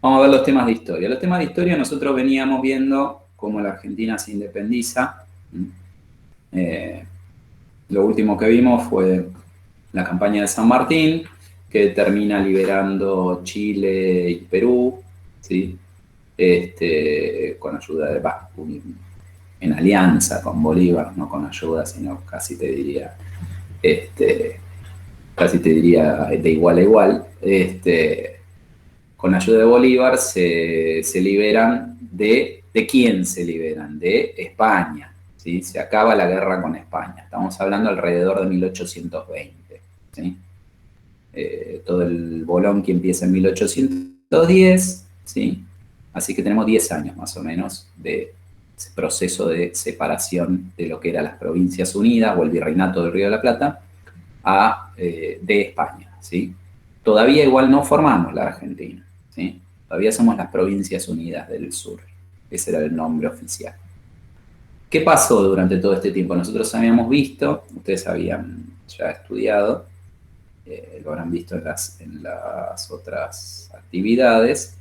Vamos a ver los temas de historia. Los temas de historia nosotros veníamos viendo cómo la Argentina se independiza. Lo último que vimos fue la campaña de San Martín, que termina liberando Chile y Perú, ¿sí? Con ayuda de, en alianza con Bolívar, no con ayuda, sino casi te diría, de igual a igual. Con ayuda de Bolívar se liberan ¿de quién se liberan? De España, ¿sí? Se acaba la guerra con España. Estamos hablando alrededor de 1820, ¿sí? Todo el bolón que empieza en 1810, ¿sí? Así que tenemos 10 años más o menos de ese proceso de separación de lo que eran las Provincias Unidas o el Virreinato del Río de la Plata de España, ¿sí? Todavía igual no formamos la Argentina, ¿sí? Todavía somos las Provincias Unidas del Sur. Ese era el nombre oficial. ¿Qué pasó durante todo este tiempo? Nosotros habíamos visto, ustedes habían ya estudiado, lo habrán visto en las otras actividades,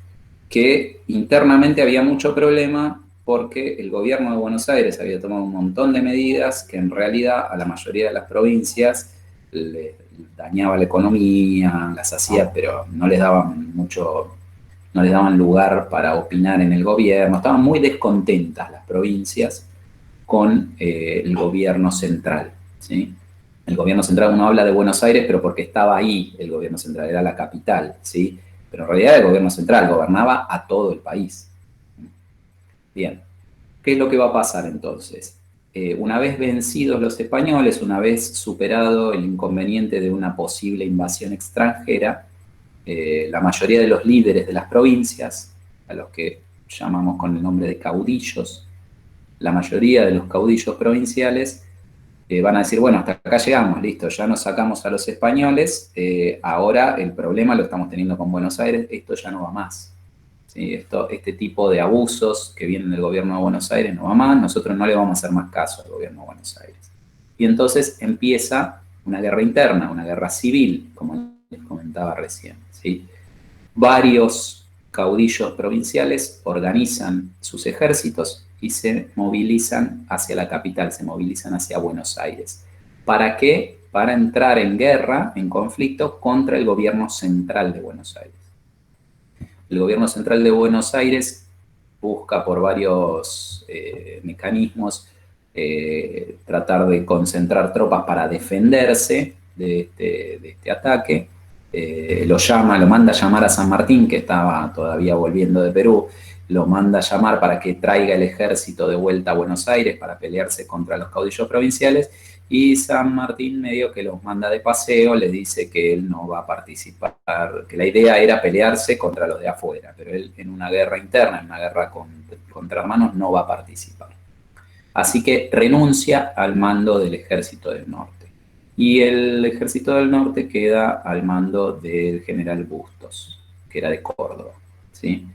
que internamente había mucho problema porque el gobierno de Buenos Aires había tomado un montón de medidas que en realidad a la mayoría de las provincias les dañaba la economía, las hacía, pero no les daban mucho, no les daban lugar para opinar en el gobierno, estaban muy descontentas las provincias con el gobierno central, ¿sí? El gobierno central, uno habla de Buenos Aires, pero porque estaba ahí el gobierno central, era la capital, ¿sí? Pero en realidad el gobierno central gobernaba a todo el país. Bien, ¿qué es lo que va a pasar entonces? Una vez vencidos los españoles, una vez superado el inconveniente de una posible invasión extranjera, la mayoría de los líderes de las provincias, a los que llamamos con el nombre de caudillos, la mayoría de los caudillos provinciales van a decir, bueno, hasta acá llegamos, listo, ya nos sacamos a los españoles, ahora el problema lo estamos teniendo con Buenos Aires, esto ya no va más. ¿Sí? Este tipo de abusos que vienen del gobierno de Buenos Aires no va más, nosotros no le vamos a hacer más caso al gobierno de Buenos Aires. Y entonces empieza una guerra interna, una guerra civil, como les comentaba recién. ¿Sí? Varios caudillos provinciales organizan sus ejércitos y se movilizan hacia la capital, se movilizan hacia Buenos Aires. ¿Para qué? Para entrar en guerra, en conflicto contra el gobierno central de Buenos Aires. El gobierno central de Buenos Aires busca por varios mecanismos tratar de concentrar tropas para defenderse de este ataque. Lo manda a llamar a San Martín, que estaba todavía volviendo de Perú, lo manda a llamar para que traiga el ejército de vuelta a Buenos Aires para pelearse contra los caudillos provinciales, y San Martín medio que los manda de paseo, les dice que él no va a participar, que la idea era pelearse contra los de afuera, pero él en una guerra interna, en una guerra contra hermanos, no va a participar. Así que renuncia al mando del Ejército del Norte. Y el Ejército del Norte queda al mando del general Bustos, que era de Córdoba, ¿sí?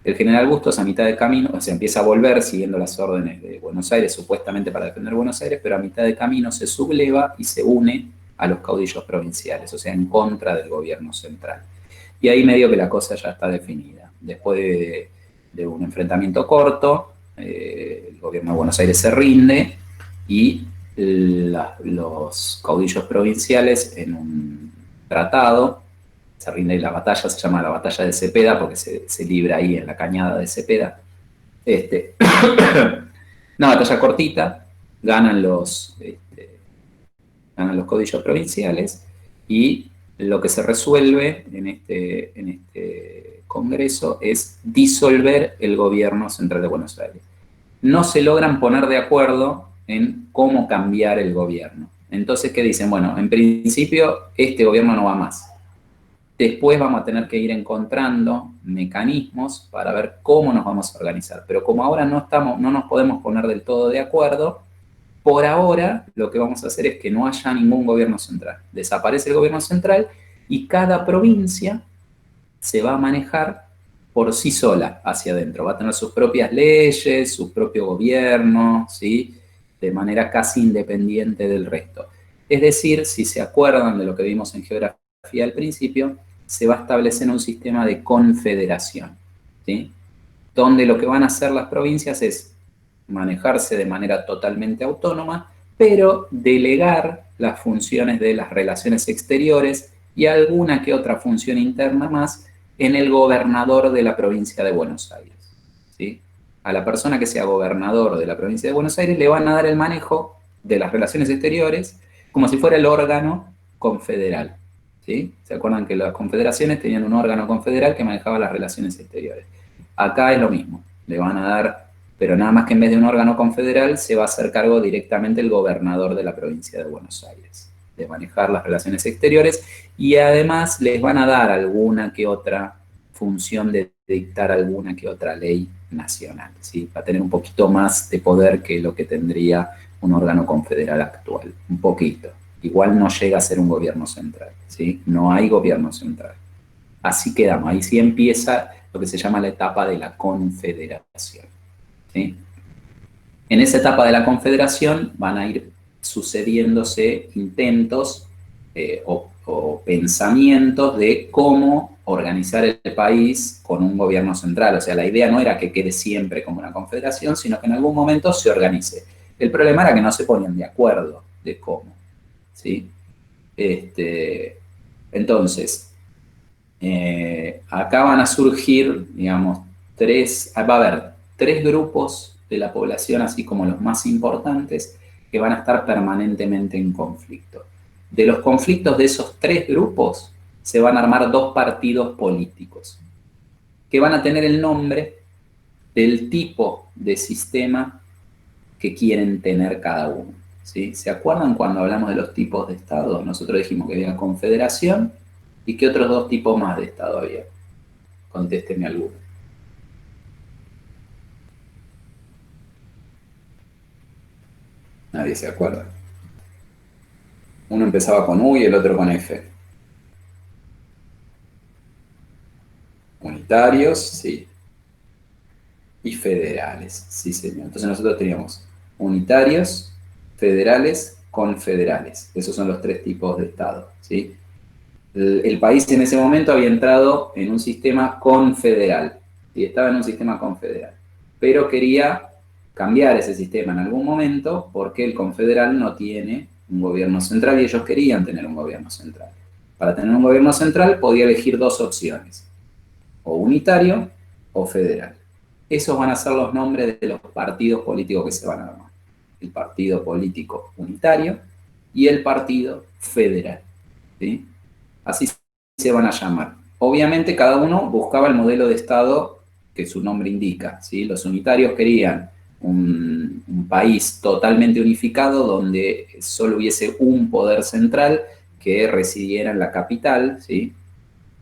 El general Bustos a mitad de camino, o sea, empieza a volver siguiendo las órdenes de Buenos Aires, supuestamente para defender Buenos Aires, pero a mitad de camino se subleva y se une a los caudillos provinciales, o sea, en contra del gobierno central. Y ahí medio que la cosa ya está definida. Después de un enfrentamiento corto, el gobierno de Buenos Aires se rinde y los caudillos provinciales en un tratado se rinde, la batalla se llama la batalla de Cepeda porque se libra ahí en la cañada de Cepeda. Una batalla cortita, ganan los caudillos provinciales y lo que se resuelve en este congreso es disolver el gobierno central de Buenos Aires. No se logran poner de acuerdo en cómo cambiar el gobierno. Entonces, ¿qué dicen? Bueno, en principio este gobierno no va más. Después vamos a tener que ir encontrando mecanismos para ver cómo nos vamos a organizar. Pero como ahora no nos podemos poner del todo de acuerdo, por ahora lo que vamos a hacer es que no haya ningún gobierno central. Desaparece el gobierno central y cada provincia se va a manejar por sí sola hacia adentro. Va a tener sus propias leyes, su propio gobierno, ¿sí? De manera casi independiente del resto. Es decir, si se acuerdan de lo que vimos en geografía al principio, se va a establecer un sistema de confederación. ¿sí? Donde lo que van a hacer las provincias es manejarse de manera totalmente autónoma, pero delegar las funciones de las relaciones exteriores y alguna que otra función interna más en el gobernador de la provincia de Buenos Aires, ¿sí? A la persona que sea gobernador de la provincia de Buenos Aires le van a dar el manejo de las relaciones exteriores como si fuera el órgano confederal, ¿sí? ¿Se acuerdan que las confederaciones tenían un órgano confederal que manejaba las relaciones exteriores? Acá es lo mismo, le van a dar, pero nada más que en vez de un órgano confederal se va a hacer cargo directamente el gobernador de la provincia de Buenos Aires, de manejar las relaciones exteriores, y además les van a dar alguna que otra función de dictar alguna que otra ley nacional, ¿sí? Va a tener un poquito más de poder que lo que tendría un órgano confederal actual, un poquito. Igual no llega a ser un gobierno central, ¿sí? No hay gobierno central. Así quedamos, ahí sí empieza lo que se llama la etapa de la confederación, ¿sí? En esa etapa de la confederación van a ir sucediéndose intentos o pensamientos de cómo organizar el país con un gobierno central. O sea, la idea no era que quede siempre como una confederación, sino que en algún momento se organice. El problema era que no se ponían de acuerdo de cómo, ¿sí? Entonces, acá van a surgir, digamos, va a haber tres grupos de la población, así como los más importantes, que van a estar permanentemente en conflicto. De los conflictos de esos tres grupos se van a armar dos partidos políticos, que van a tener el nombre del tipo de sistema que quieren tener cada uno, ¿sí? ¿Se acuerdan cuando hablamos de los tipos de Estado? Nosotros dijimos que había confederación y que otros dos tipos más de Estado había. Contésteme alguno. Nadie se acuerda. Uno empezaba con U y el otro con F. Unitarios, sí. Y federales, sí señor. Entonces nosotros teníamos unitarios, federales, confederales. Esos son los tres tipos de Estado, ¿sí? El país en ese momento había entrado en un sistema confederal, y estaba en un sistema confederal, pero quería cambiar ese sistema en algún momento porque el confederal no tiene un gobierno central y ellos querían tener un gobierno central. Para tener un gobierno central podía elegir dos opciones, o unitario o federal. Esos van a ser los nombres de los partidos políticos que se van a armar. El partido político unitario y el partido federal, ¿sí? Así se van a llamar. Obviamente cada uno buscaba el modelo de Estado que su nombre indica, ¿sí? Los unitarios querían un país totalmente unificado donde solo hubiese un poder central que residiera en la capital, ¿sí?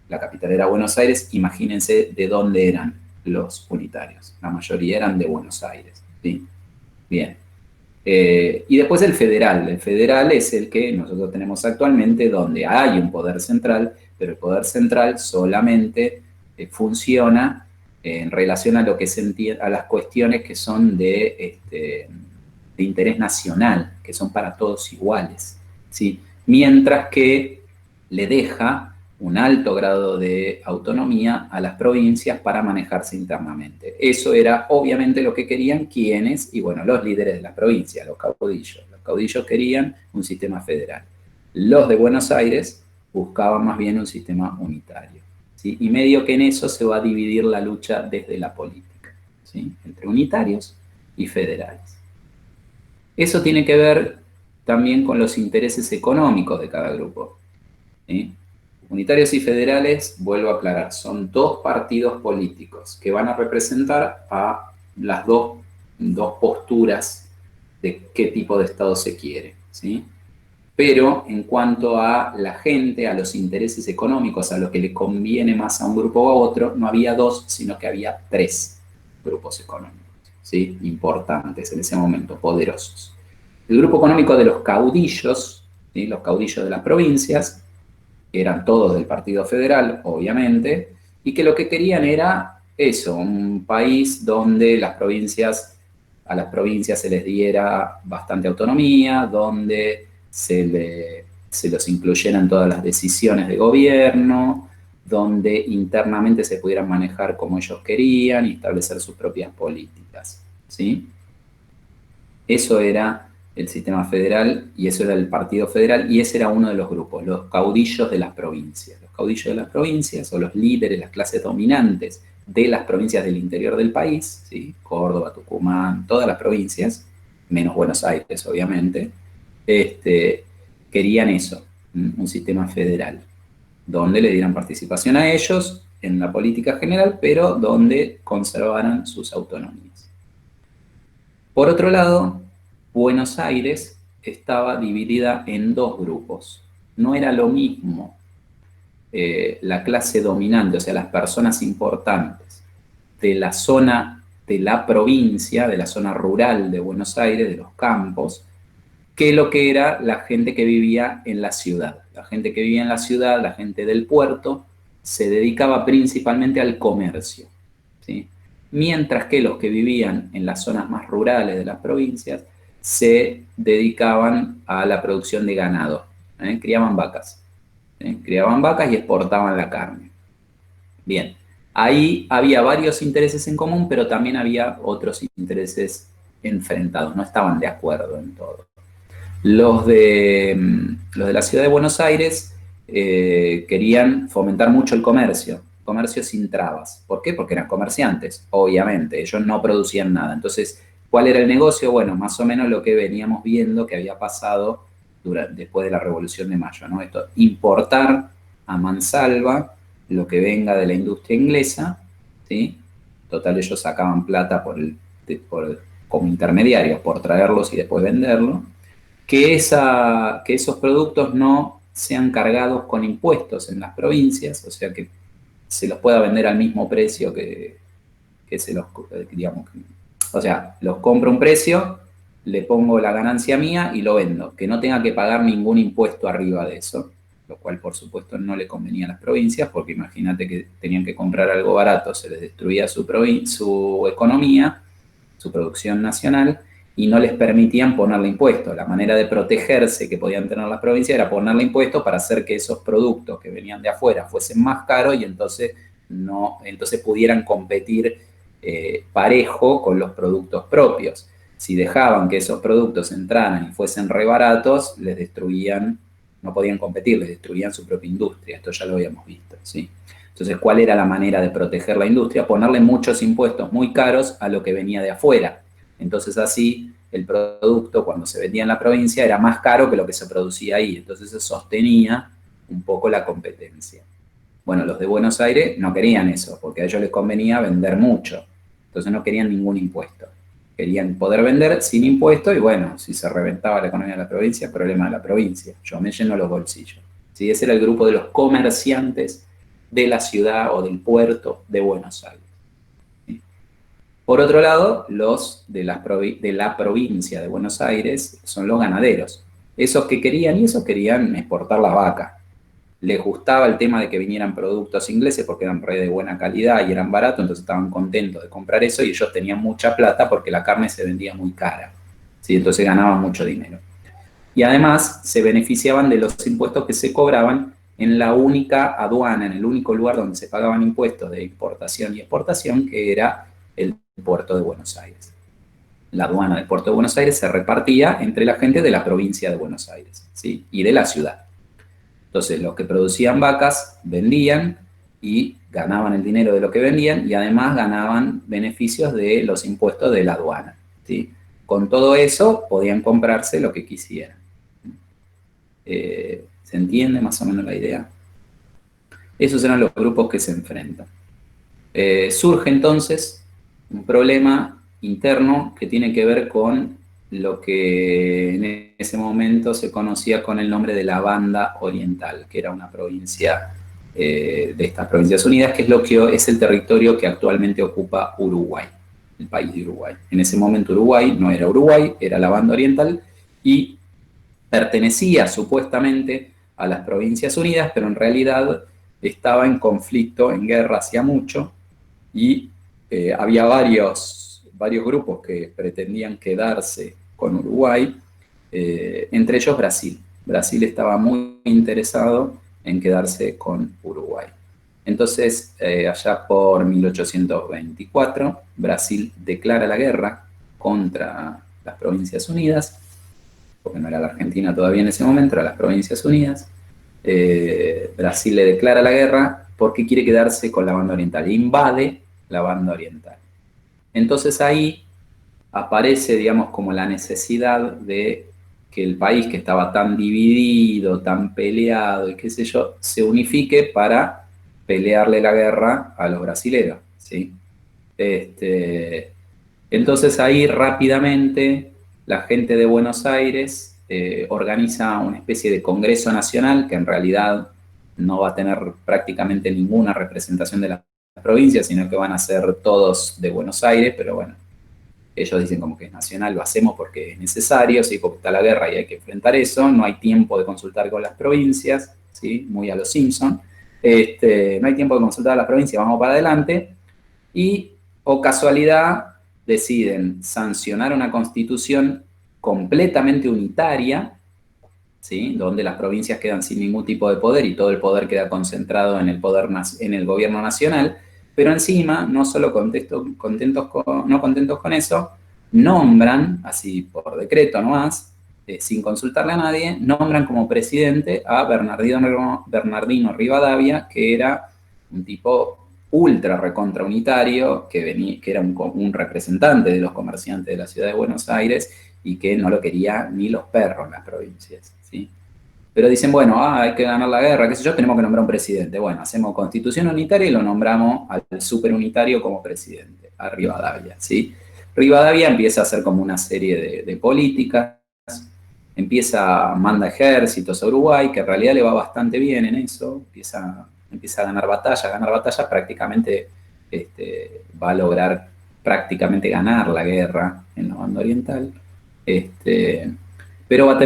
La capital era Buenos Aires. Imagínense de dónde eran los unitarios. La mayoría eran de Buenos Aires, ¿sí? Bien. Y después el federal. El federal es el que nosotros tenemos actualmente, donde hay un poder central, pero el poder central solamente funciona en relación a lo que se entiende, a las cuestiones que son de interés nacional, que son para todos iguales, ¿sí? Mientras que le deja un alto grado de autonomía a las provincias para manejarse internamente. Eso era obviamente lo que querían quienes, y bueno, los líderes de la provincia, los caudillos. Los caudillos querían un sistema federal. Los de Buenos Aires buscaban más bien un sistema unitario, ¿sí? Y medio que en eso se va a dividir la lucha desde la política, ¿sí? Entre unitarios y federales. Eso tiene que ver también con los intereses económicos de cada grupo, ¿sí? Unitarios y federales, vuelvo a aclarar, son dos partidos políticos que van a representar a las dos posturas de qué tipo de Estado se quiere, ¿sí? Pero en cuanto a la gente, a los intereses económicos, a lo que le conviene más a un grupo o a otro, no había dos, sino que había tres grupos económicos, ¿sí? Importantes en ese momento, poderosos. El grupo económico de los caudillos, ¿sí? Los caudillos de las provincias, que eran todos del Partido Federal, obviamente, y que lo que querían era eso, un país donde a las provincias se les diera bastante autonomía, donde se los incluyeran todas las decisiones de gobierno, donde internamente se pudieran manejar como ellos querían y establecer sus propias políticas, ¿sí? Eso era el sistema federal y eso era el Partido Federal y ese era uno de los grupos, los caudillos de las provincias. Los caudillos de las provincias o los líderes, las clases dominantes de las provincias del interior del país, ¿sí? Córdoba, Tucumán, todas las provincias, menos Buenos Aires, obviamente, querían eso, un sistema federal, donde le dieran participación a ellos en la política general, pero donde conservaran sus autonomías. Por otro lado, Buenos Aires estaba dividida en dos grupos. No era lo mismo la clase dominante, o sea, las personas importantes de la zona de la provincia, de la zona rural de Buenos Aires, de los campos, que lo que era la gente que vivía en la ciudad. La gente que vivía en la ciudad, la gente del puerto, se dedicaba principalmente al comercio, ¿sí? Mientras que los que vivían en las zonas más rurales de las provincias se dedicaban a la producción de ganado, criaban vacas. Criaban vacas y exportaban la carne. Bien, ahí había varios intereses en común, pero también había otros intereses enfrentados, no estaban de acuerdo en todo. Los de la ciudad de Buenos Aires querían fomentar mucho el comercio sin trabas. ¿Por qué? Porque eran comerciantes, obviamente, ellos no producían nada. Entonces, ¿cuál era el negocio? Bueno, más o menos lo que veníamos viendo que había pasado después de la Revolución de Mayo, ¿no? Esto, importar a mansalva lo que venga de la industria inglesa, ¿sí? Total, ellos sacaban plata como intermediarios por traerlos y después venderlo. Que esos productos no sean cargados con impuestos en las provincias, o sea, que se los pueda vender al mismo precio que se los, digamos, o sea, los compro a un precio, le pongo la ganancia mía y lo vendo, que no tenga que pagar ningún impuesto arriba de eso, lo cual por supuesto no le convenía a las provincias, porque imagínate que tenían que comprar algo barato, se les destruía su economía, su producción nacional, y no les permitían ponerle impuestos. La manera de protegerse que podían tener las provincias era ponerle impuestos para hacer que esos productos que venían de afuera fuesen más caros y entonces pudieran competir parejo con los productos propios. Si dejaban que esos productos entraran y fuesen re baratos, les destruían, no podían competir, les destruían su propia industria. Esto ya lo habíamos visto, ¿sí? Entonces, ¿cuál era la manera de proteger la industria? Ponerle muchos impuestos muy caros a lo que venía de afuera. Entonces, así, el producto cuando se vendía en la provincia era más caro que lo que se producía ahí. Entonces, se sostenía un poco la competencia. Bueno, los de Buenos Aires no querían eso, porque a ellos les convenía vender mucho. Entonces, no querían ningún impuesto. Querían poder vender sin impuesto y bueno, si se reventaba la economía de la provincia, problema de la provincia. Yo me lleno los bolsillos. ¿Sí? Ese era el grupo de los comerciantes de la ciudad o del puerto de Buenos Aires. ¿Sí? Por otro lado, los de la provincia de Buenos Aires son los ganaderos. Esos querían exportar la vaca. Les gustaba el tema de que vinieran productos ingleses porque eran de buena calidad y eran baratos, entonces estaban contentos de comprar eso y ellos tenían mucha plata porque la carne se vendía muy cara. ¿Sí? Entonces ganaban mucho dinero. Y además se beneficiaban de los impuestos que se cobraban en la única aduana, en el único lugar donde se pagaban impuestos de importación y exportación, que era el puerto de Buenos Aires. La aduana del puerto de Buenos Aires se repartía entre la gente de la provincia de Buenos Aires, ¿sí? Y de la ciudad. Entonces, los que producían vacas vendían y ganaban el dinero de lo que vendían y además ganaban beneficios de los impuestos de la aduana, ¿sí? Con todo eso podían comprarse lo que quisieran. ¿Se entiende más o menos la idea? Esos eran los grupos que se enfrentan. Surge entonces un problema interno que tiene que ver con lo que en ese momento se conocía con el nombre de la Banda Oriental, que era una provincia de estas Provincias Unidas, que es el territorio que actualmente ocupa Uruguay, el país de Uruguay. En ese momento Uruguay no era Uruguay, era la Banda Oriental y pertenecía supuestamente a las Provincias Unidas, pero en realidad estaba en conflicto, en guerra hacía mucho, y había varios grupos que pretendían quedarse con Uruguay, entre ellos Brasil. Brasil estaba muy interesado en quedarse con Uruguay. Entonces, allá por 1824, Brasil declara la guerra contra las Provincias Unidas, porque no era la Argentina todavía en ese momento, eran las Provincias Unidas. Brasil le declara la guerra porque quiere quedarse con la banda oriental, invade la banda oriental. Entonces ahí aparece, digamos, como la necesidad de que el país que estaba tan dividido, tan peleado y qué sé yo, se unifique para pelearle la guerra a los brasileros, ¿sí? Entonces ahí rápidamente la gente de Buenos Aires organiza una especie de Congreso Nacional que en realidad no va a tener prácticamente ninguna representación de las provincias, sino que van a ser todos de Buenos Aires, pero bueno, ellos dicen como que es nacional, lo hacemos porque es necesario, ¿sí? Porque está la guerra y hay que enfrentar eso, no hay tiempo de consultar con las provincias, ¿sí? Muy a los Simpson. No hay tiempo de consultar a las provincias, vamos para adelante, y, o casualidad, deciden sancionar una constitución completamente unitaria, ¿sí? Donde las provincias quedan sin ningún tipo de poder y todo el poder queda concentrado en el, en el gobierno nacional, pero encima, no solo no contentos con eso, nombran, así por decreto nomás, sin consultarle a nadie, nombran como presidente a Bernardino Rivadavia, que era un tipo ultra recontra unitario, que era un representante de los comerciantes de la ciudad de Buenos Aires y que no lo quería ni los perros en las provincias, ¿sí? Pero dicen, bueno, hay que ganar la guerra, qué sé yo, tenemos que nombrar un presidente. Bueno, hacemos constitución unitaria y lo nombramos al superunitario como presidente, a Rivadavia, ¿sí? Rivadavia empieza a hacer como una serie de políticas, manda ejércitos a Uruguay, que en realidad le va bastante bien en eso, empieza a ganar batallas, prácticamente va a lograr prácticamente ganar la guerra en la banda oriental, pero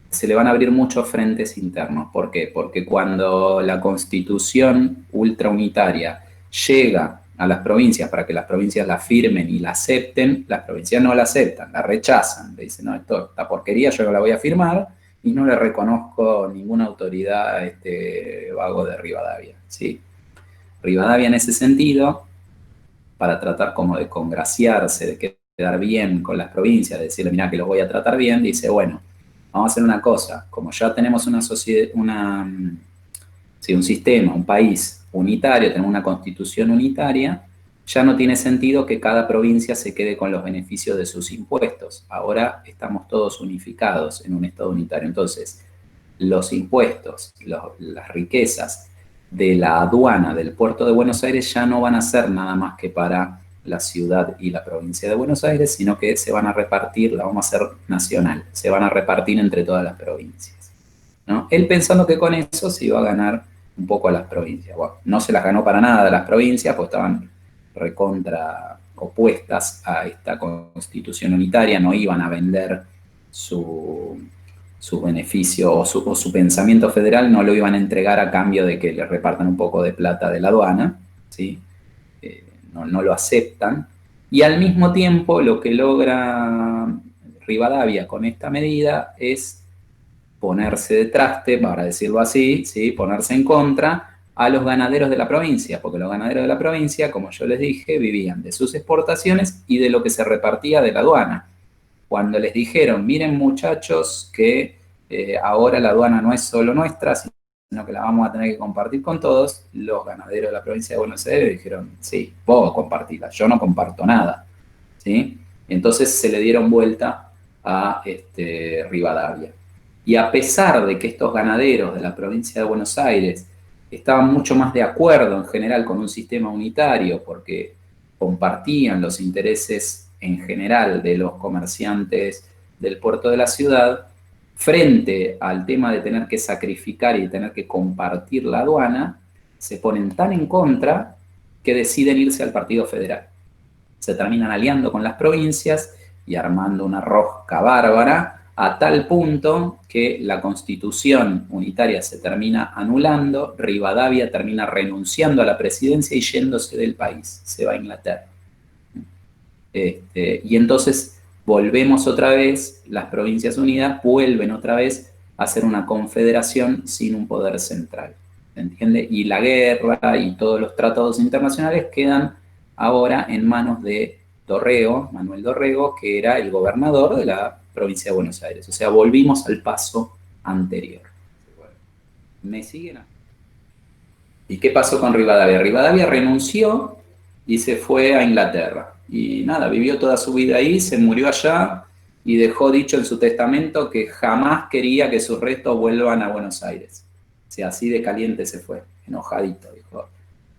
se le van a abrir muchos frentes internos. ¿Por qué? Porque cuando la constitución ultraunitaria llega a las provincias para que las provincias la firmen y la acepten, las provincias no la aceptan, la rechazan. Le dicen, no, esta porquería yo no la voy a firmar y no le reconozco ninguna autoridad a este vago de Rivadavia, ¿sí? Rivadavia en ese sentido, para tratar como de congraciarse, de quedar bien con las provincias, de decirle, mira que los voy a tratar bien, dice, bueno, vamos a hacer una cosa, como ya tenemos una sociedad, un sistema, un país unitario, tenemos una constitución unitaria, ya no tiene sentido que cada provincia se quede con los beneficios de sus impuestos. Ahora estamos todos unificados en un Estado unitario. Entonces, los impuestos, las riquezas de la aduana del puerto de Buenos Aires ya no van a ser nada más que para la ciudad y la provincia de Buenos Aires, sino que se van a repartir, la vamos a hacer nacional, se van a repartir entre todas las provincias, ¿no? Él pensando que con eso se iba a ganar un poco a las provincias. Bueno, no se las ganó para nada a las provincias, pues estaban recontra opuestas a esta constitución unitaria, no iban a vender su beneficio o su pensamiento federal, no lo iban a entregar a cambio de que le repartan un poco de plata de la aduana, ¿sí? No lo aceptan. Y al mismo tiempo lo que logra Rivadavia con esta medida es ponerse de traste, para decirlo así, ¿sí? Ponerse en contra a los ganaderos de la provincia, porque los ganaderos de la provincia, como yo les dije, vivían de sus exportaciones y de lo que se repartía de la aduana. Cuando les dijeron, miren muchachos, que ahora la aduana no es solo nuestra, sino que la vamos a tener que compartir con todos, los ganaderos de la provincia de Buenos Aires dijeron, sí, vos compartila, yo no comparto nada, ¿sí? Entonces se le dieron vuelta a Rivadavia. Y a pesar de que estos ganaderos de la provincia de Buenos Aires estaban mucho más de acuerdo en general con un sistema unitario, porque compartían los intereses en general de los comerciantes del puerto de la ciudad, frente al tema de tener que sacrificar y tener que compartir la aduana, se ponen tan en contra que deciden irse al Partido Federal. Se terminan aliando con las provincias y armando una rosca bárbara, a tal punto que la constitución unitaria se termina anulando, Rivadavia termina renunciando a la presidencia y yéndose del país, se va a Inglaterra. Y entonces volvemos otra vez, las Provincias Unidas vuelven otra vez a ser una confederación sin un poder central. ¿se entiende? Y la guerra y todos los tratados internacionales quedan ahora en manos de Dorrego, Manuel Dorrego, que era el gobernador de la provincia de Buenos Aires. O sea, volvimos al paso anterior. ¿Me siguen? ¿Y qué pasó con Rivadavia? Rivadavia renunció y se fue a Inglaterra. Y nada, vivió toda su vida ahí, se murió allá y dejó dicho en su testamento que jamás quería que sus restos vuelvan a Buenos Aires. O sea, así de caliente se fue, enojadito. Dijo,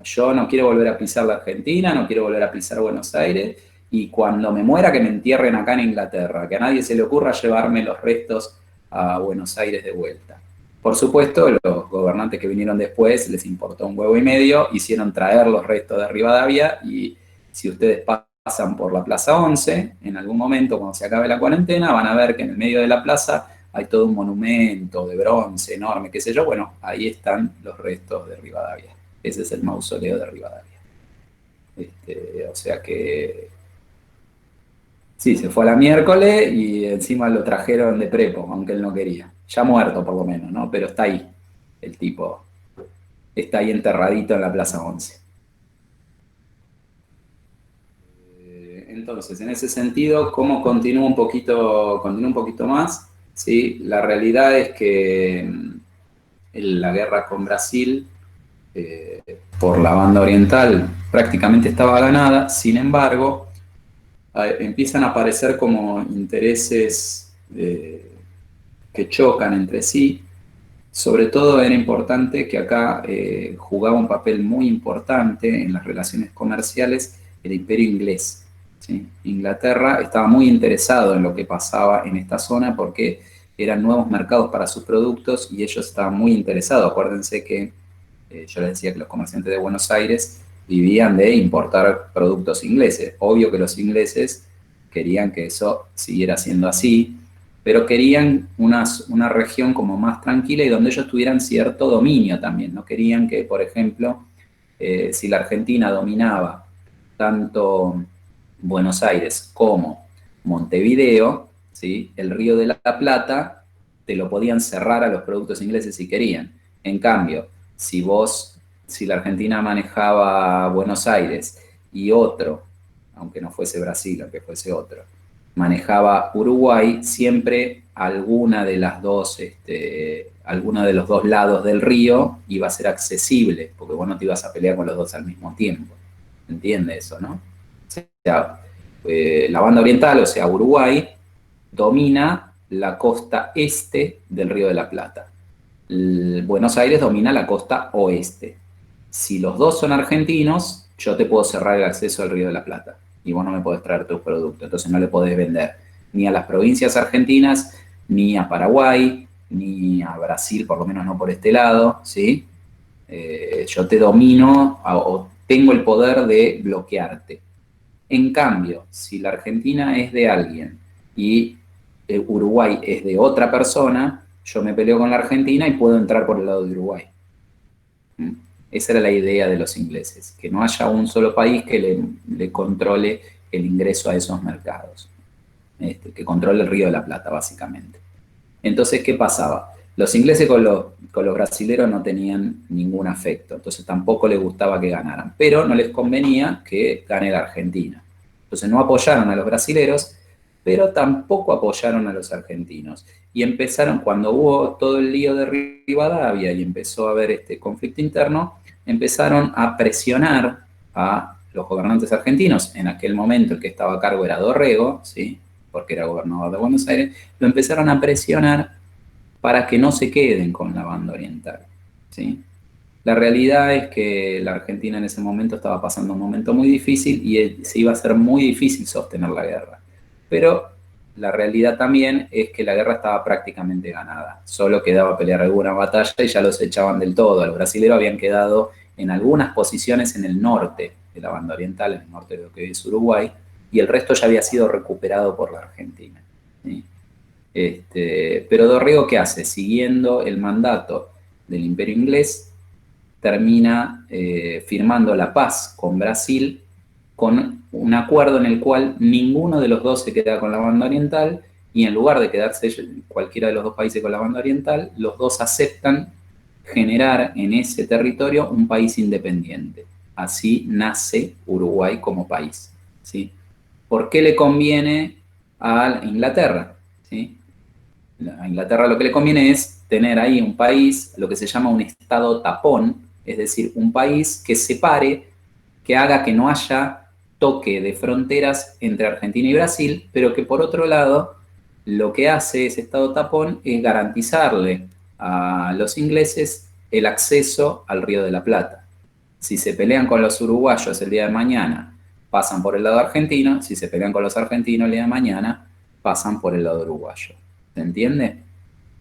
yo no quiero volver a pisar la Argentina, no quiero volver a pisar Buenos Aires, y cuando me muera que me entierren acá en Inglaterra, que a nadie se le ocurra llevarme los restos a Buenos Aires de vuelta. Por supuesto, los gobernantes que vinieron después les importó un huevo y medio, hicieron traer los restos de Rivadavia, y si ustedes pasan por la Plaza 11, en algún momento cuando se acabe la cuarentena, van a ver que en el medio de la plaza hay todo un monumento de bronce enorme, qué sé yo. Bueno, ahí están los restos de Rivadavia. Ese es el mausoleo de Rivadavia. O sea que sí, se fue a la miércoles y encima lo trajeron de prepo, aunque él no quería. Ya muerto por lo menos, ¿no? Pero está ahí, el tipo. Está ahí enterradito en la Plaza 11. Entonces, en ese sentido, ¿cómo continúa un poquito más? ¿Sí? La realidad es que la guerra con Brasil por la banda oriental prácticamente estaba ganada. Sin embargo, empiezan a aparecer como intereses que chocan entre sí. Sobre todo era importante que acá jugaba un papel muy importante en las relaciones comerciales el imperio inglés. ¿Sí? Inglaterra estaba muy interesado en lo que pasaba en esta zona porque eran nuevos mercados para sus productos y ellos estaban muy interesados. Acuérdense que yo les decía que los comerciantes de Buenos Aires vivían de importar productos ingleses. Obvio que los ingleses querían que eso siguiera siendo así, pero querían una región como más tranquila y donde ellos tuvieran cierto dominio también. No querían que, por ejemplo, si la Argentina dominaba tanto Buenos Aires como Montevideo, ¿sí? El Río de la Plata te lo podían cerrar a los productos ingleses si querían. En cambio, si la Argentina manejaba Buenos Aires y otro, aunque no fuese Brasil, aunque fuese otro, manejaba Uruguay, siempre alguna de los dos lados del río iba a ser accesible, porque vos no te ibas a pelear con los dos al mismo tiempo. ¿Entiende eso, no? O sea, la banda oriental, o sea, Uruguay, domina la costa este del Río de la Plata. Buenos Aires domina la costa oeste. Si los dos son argentinos, yo te puedo cerrar el acceso al Río de la Plata y vos no me podés traer tus productos. Entonces no le podés vender ni a las provincias argentinas, ni a Paraguay, ni a Brasil, por lo menos no por este lado, ¿sí? Yo te domino o tengo el poder de bloquearte. En cambio, si la Argentina es de alguien y Uruguay es de otra persona, yo me peleo con la Argentina y puedo entrar por el lado de Uruguay. ¿Mm? Esa era la idea de los ingleses, que no haya un solo país que le controle el ingreso a esos mercados, que controle el Río de la Plata, básicamente. Entonces, ¿qué pasaba? Los ingleses con los brasileros no tenían ningún afecto, entonces tampoco les gustaba que ganaran, pero no les convenía que gane la Argentina. Entonces no apoyaron a los brasileros, pero tampoco apoyaron a los argentinos. Y empezaron, cuando hubo todo el lío de Rivadavia y empezó a haber este conflicto interno, empezaron a presionar a los gobernantes argentinos. En aquel momento el que estaba a cargo era Dorrego, ¿sí? Porque era gobernador de Buenos Aires, lo empezaron a presionar para que no se queden con la banda oriental, ¿sí? La realidad es que la Argentina en ese momento estaba pasando un momento muy difícil y se iba a hacer muy difícil sostener la guerra. Pero la realidad también es que la guerra estaba prácticamente ganada. Solo quedaba pelear alguna batalla y ya los echaban del todo. Los brasileños habían quedado en algunas posiciones en el norte de la banda oriental, en el norte de lo que es Uruguay, y el resto ya había sido recuperado por la Argentina, ¿sí? Pero Dorrego, ¿qué hace? Siguiendo el mandato del Imperio Inglés, termina firmando la paz con Brasil, con un acuerdo en el cual ninguno de los dos se queda con la banda oriental, y en lugar de quedarse cualquiera de los dos países con la banda oriental, los dos aceptan generar en ese territorio un país independiente. Así nace Uruguay como país, ¿sí? ¿Por qué le conviene a Inglaterra? ¿Sí? A Inglaterra lo que le conviene es tener ahí un país, lo que se llama un estado tapón, es decir, un país que separe, que haga que no haya toque de fronteras entre Argentina y Brasil, pero que por otro lado lo que hace ese estado tapón es garantizarle a los ingleses el acceso al Río de la Plata. Si se pelean con los uruguayos el día de mañana, pasan por el lado argentino; si se pelean con los argentinos el día de mañana, pasan por el lado uruguayo. ¿Se entiende?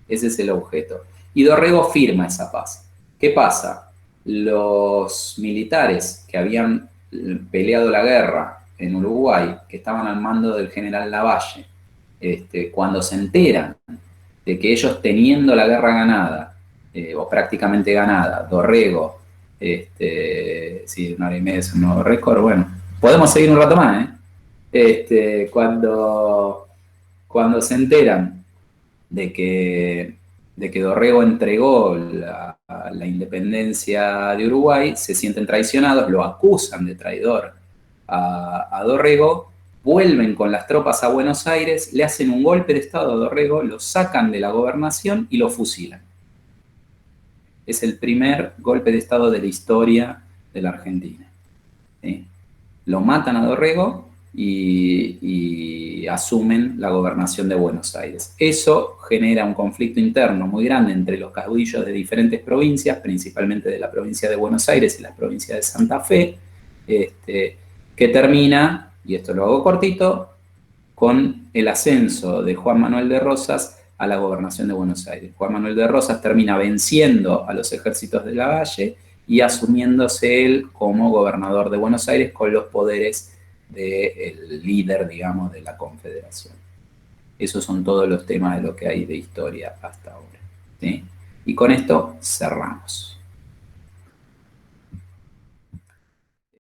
Ese es el objeto. Y Dorrego firma esa paz. ¿Qué pasa? Los militares que habían peleado la guerra en Uruguay, que estaban al mando del general Lavalle, cuando se enteran de que ellos, teniendo la guerra ganada, o prácticamente ganada, Dorrego, sí, 1 hora y media es un nuevo récord, bueno, podemos seguir un rato más, cuando se enteran de que Dorrego entregó la independencia de Uruguay, se sienten traicionados, lo acusan de traidor a Dorrego, vuelven con las tropas a Buenos Aires, le hacen un golpe de estado a Dorrego, lo sacan de la gobernación y lo fusilan. Es el primer golpe de estado de la historia de la Argentina. ¿Sí? Lo matan a Dorrego y asumen la gobernación de Buenos Aires. Eso genera un conflicto interno muy grande entre los caudillos de diferentes provincias, principalmente de la provincia de Buenos Aires y la provincia de Santa Fe, que termina, y esto lo hago cortito, con el ascenso de Juan Manuel de Rosas a la gobernación de Buenos Aires. Juan Manuel de Rosas termina venciendo a los ejércitos de Lavalle y asumiéndose él como gobernador de Buenos Aires con los poderes del líder, digamos, de la Confederación. Esos son todos los temas de lo que hay de historia hasta ahora, ¿sí? Y con esto cerramos.